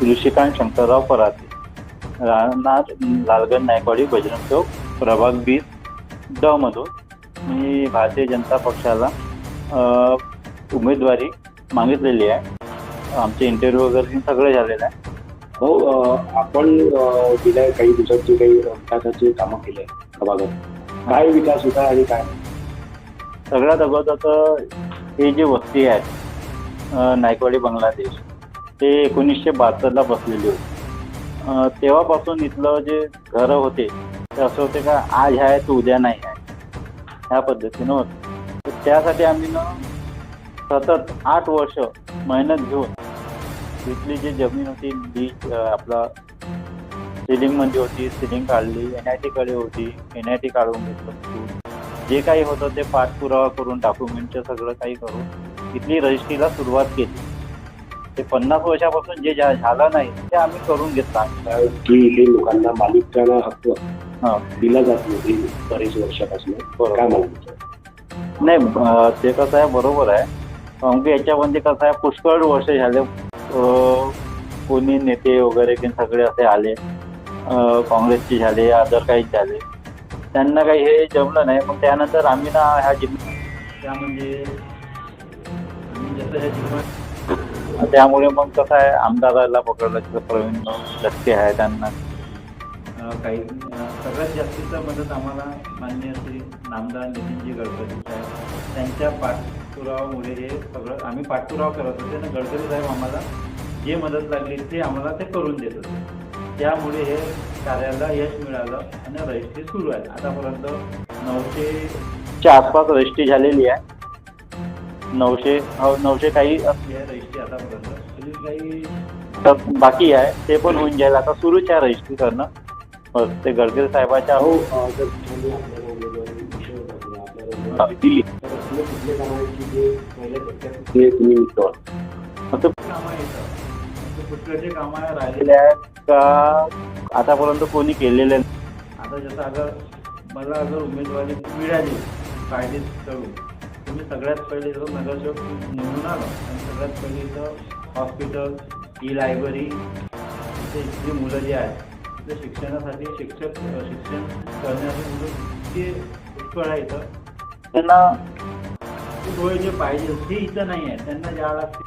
ऋषिकांत शंकरराव पराते, राहणार लालगड नायकवाडी, बजरंग चौक, प्रभाग 20 ड मधून मी भारतीय जनता पक्षाला उमेदवारी मागितलेली आहे. आमचे इंटरव्ह्यू वगैरे सगळं झालेलं आहे. हो, आपण गेल्या काही दिवसात जे काही विकासाचे कामं केले प्रभागात, काय विकास होता आणि काय सगळ्यात अगोदर तर हे जे वस्ती आहे नायकवाडी बांगलादेश, ते 1972ला बसलेली होती. तेव्हापासून इथलं जे घरं होते ते असं होते का आज आहे तर उद्या नाही आहे, ह्या पद्धतीनं होतं. तर त्यासाठी आम्ही सतत 8 वर्ष मेहनत घेऊन इथली जी जमीन होती ती आपला सिलिंगमध्ये होती, सिलिंग काढली, NIT कडे होती, NIT काढून घेतलं. जे काही होतं ते पाठपुरावा करून डॉक्युमेंटचं सगळं काही करून इथली रजिस्ट्रीला सुरुवात केली. ते 50 वर्षापासून जे झालं नाही ते आम्ही करून घेतलं. की इथे लोकांना मालिकाना हक्क दिला जात नाही बरेच वर्षापासून, काय म्हणतो? नाही, ते कसं आहे, बरोबर आहे. कारण की याच्यामध्ये कसं आहे, पुष्कळ वर्ष झाले कोणी नेते वगैरे की सगळे असे आले, काँग्रेसचे झाले, अदर काही झाले, त्यांना काही हे जमलं नाही. मग त्यानंतर आम्ही ना ह्या त्यामध्ये त्यामुळे मग कसं आहे, आमदाराला पकडलं, जसं प्रवीण लटके आहे, त्यांना काही सगळ्यात जास्तीचा मदत आम्हाला माननीय श्री नामदार नितीनजी गडकरी साहेब त्यांच्या पाठपुरावामुळे हे सगळं आम्ही पाठपुरावा करत होते ना. गडकरी साहेब आम्हाला जे मदत लागली ते आम्हाला ते करून देत होते. त्यामुळे हे कार्याला यश मिळालं आणि रजिस्ट्री सुरू आहे. आतापर्यंत 900च्या आसपास रजिस्ट्री झालेली आहे. 900 काही असली आहे रजिस्ट्री आतापर्यंत. अजून काही बाकी आहे, ते पण होऊन जाईल. आता सुरूच आहे रजिस्ट्री करणं. ते गडकरी साहेबाच्या दिली पुष्कळचे कामं राहिलेले आहेत का आतापर्यंत कोणी केलेले नाही. आता जसं मला उमेदवारी मिळाली पार्टीकडून, तुम्ही सगळ्यात पहिले जर नगरसेवक निवडून आलो आणि सगळ्यात पहिले इथं हॉस्पिटल, लायब्ररी, इथली मुलं जी आहेत ते शिक्षणासाठी शिक्षण करण्याचे मुलं ते पुष्कळ आहे. इथं त्यांना सोय जे पाहिजे ते इथं नाही आहे. त्यांना जावं लागते,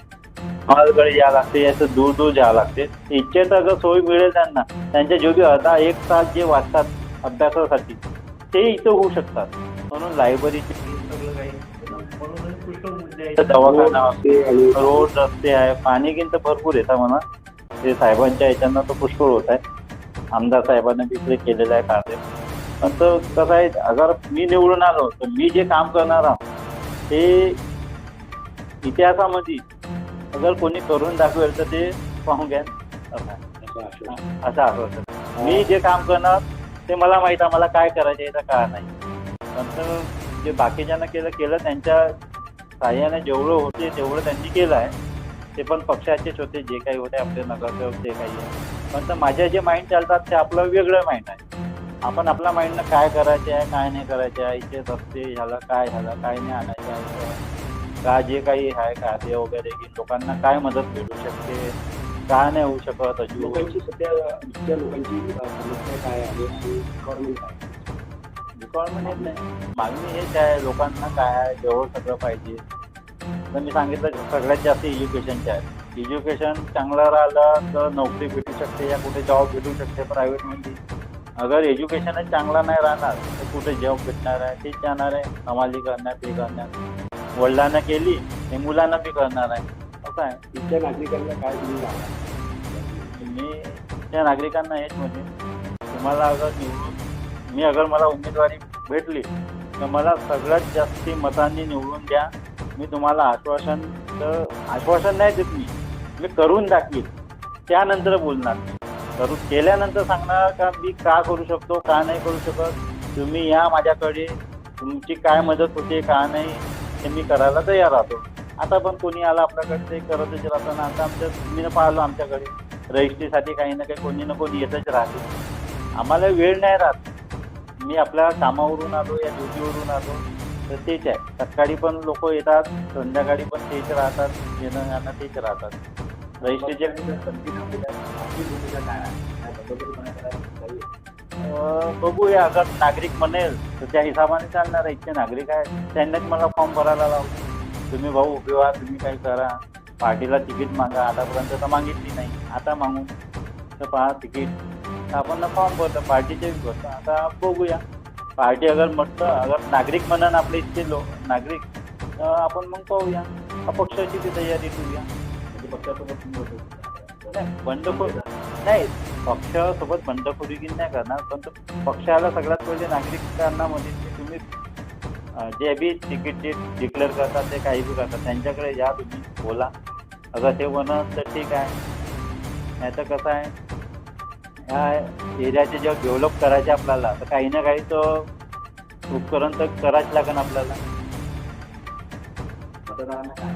मालकडे जावं लागते, याचं दूर दूर जावं लागते. इच्छेत अगर सोय मिळेल त्यांना, त्यांच्या जोगी अर्धा 1 तास जे वाचतात अभ्यासासाठी ते इथं होऊ शकतात. म्हणून लायब्ररीचे सगळं काही, म्हणून पुष्कळ मुद्दे आहेत. दवाखाना असते, रोड, रस्ते आहे, पाणी गिंत भरपूर येतं म्हणा. ते साहेबांच्या याच्यानं तर पुष्कळ होत आहे. आमदार साहेबांनी तिकडे केलेलं आहे कार्य. पण तर कसं आहे, अगर मी निवडून आलो तर मी जे काम करणार आहे ते इतिहासामध्ये अगर कोणी करून दाखवेल तर ते पाहून घ्या. असं आठवतं. मी जे काम करणार ते मला माहीत आहे, मला काय करायचं आहे तर काय नाही. नंतर जे बाकीच्यांना केलं त्यांच्या साह्याने जेवढं होते तेवढं त्यांनी केलं आहे. ते पण पक्षाचेच होते, जे काही होते आपले नगरसेवक ते काही आहे. पण तर माझ्या जे माइंड चालतात ते आपलं वेगळं माइंड आहे. आपण आपल्या माइंडनं काय करायचे आहे, काय नाही करायचे आहे, इथे रस्ते झालं, काय नाही आणायचं आहे, का जे काही आहे कार्य वगैरे की लोकांना काय मदत भेटू शकते, काय नाही होऊ शकत. अजून लोकांची सध्या लोकांची समस्या काय आहे आणि रिक्वायरमेंट येत नाही. मागणी हेच आहे, लोकांना काय आहे, जेवढं सगळं पाहिजे. तर मी सांगितलं सगळ्यात जास्त एज्युकेशनचे आहे. एज्युकेशन चांगलं राहिलं तर नोकरी भेटू शकते या कुठे जॉब भेटू शकते प्रायव्हेटमध्ये. अगर एज्युकेशनच चांगला नाही राहणार तर कुठे जॉब भेटणार आहे, तेच जाणार आहे कमाली करणार, ते करणार. वडिलांना केली हे मुलांना बी करणार आहे. असं आहे. इथल्या नागरिकांना काय तुम्ही मी त्या नागरिकांना हेच म्हणजे, तुम्हाला अगर मला उमेदवारी भेटली तर मला सगळ्यात जास्ती मतांनी निवडून द्या. मी तुम्हाला आश्वासन नाही देत, मी करून दाखवीन. त्यानंतर बोलणार. केल्यानंतर सांगणार का मी का करू शकतो, का नाही करू शकत. तुम्ही या माझ्याकडे, तुमची काय मदत होते का नाही ते मी करायला तयार राहतो. आता पण कोणी आला आपल्याकडे ते करतच राहताना. आता मी पाहिलं आमच्याकडे रजिस्ट्रीसाठी काही ना काही कोणी ना कोणी येतच राहते. आम्हाला वेळ नाही राहत. मी आपल्या कामावरून आलो या ड्युटीवरून आलो तर तेच आहे. सकाळी पण लोक येतात, संध्याकाळी पण तेच राहतात, येणं जाणं तेच राहतात. रजिस्ट्रेशन संधी न दिल्यास आपली भूमिका काय आहे? काय बंडखोरीपणा करायला काही बघूया, अगर नागरिक म्हणेल तर त्या हिशोबाने चालणार आहे. इथचे नागरिक आहे त्यांनाच मला फॉर्म भरायला लावतो. तुम्ही भाऊ उभे व्हा, तुम्ही काही करा, पार्टीला तिकीट मागा. आतापर्यंत तर मागितली नाही, आता मागू तर पहा तिकीट तर आपण फॉर्म भरतो, पार्टीचे भरतो. आता बघूया, पार्टी अगर म्हटलं, अगर नागरिक म्हणून आपले इथचे नागरिक तर आपण मग पाहूया, अपक्षाची ती तयारी ठेवूया. म्हणजे पक्षासोबत तुम्ही होतो. नाही बंडखोर नाही, पक्षासोबत बंडखोरी की नाही करणार, पण तो पक्षाला सगळ्यात पहिले नागरिकांना म्हणजे की तुम्ही जे बी तिकीट जे डिक्लेअर करतात ते काही बी करतात त्यांच्याकडे या, तुम्ही बोला. अगर ते म्हणत तर ठीक आहे, नाही तर कसं आहे, ह्या एरियाचे जेव्हा डेव्हलप करायचे आपल्याला तर काही ना काही तर उपकरण तर करायच लागेल आपल्याला. मतदारांना काय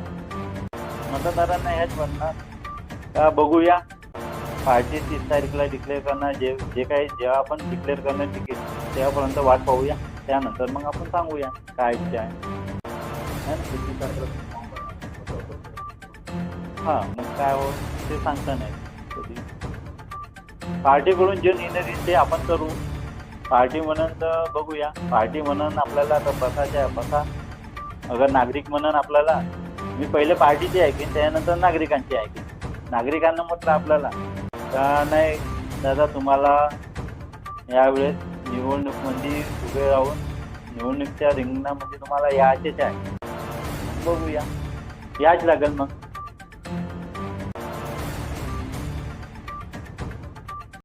मतदारांना हेच म्हणणार का बघूया, पार्टी 30 तारीखला डिक्लेअर करणार, जे काही जेव्हा आपण डिक्लेअर करणार तिकीट तेव्हापर्यंत वाट पाहूया, त्यानंतर मग आपण सांगूया काय इच्छा आहे. है ना? किती तारखेला तुम्ही फॉर्म भरणार? हां, मग काय हो ते सांगता नाही कधी. पार्टीकडून जे निर्णय देईल ते आपण करू. पार्टी म्हणून तर बघूया, पार्टी म्हणून आपल्याला तर बसायचे आहे बसा. अगर नागरिक म्हणून आपल्याला, मी पहिले पार्टीची ऐकीन त्यानंतर नागरिकांची ऐकीन. नागरिकांना म्हटलं आपल्याला का नाही दादा, तुम्हाला यावेळेस निवडणूकमध्ये उभे राहून निवडणुकीच्या रिंगणामध्ये तुम्हाला यायचेच आहे, बघूया, याच लागेल मग.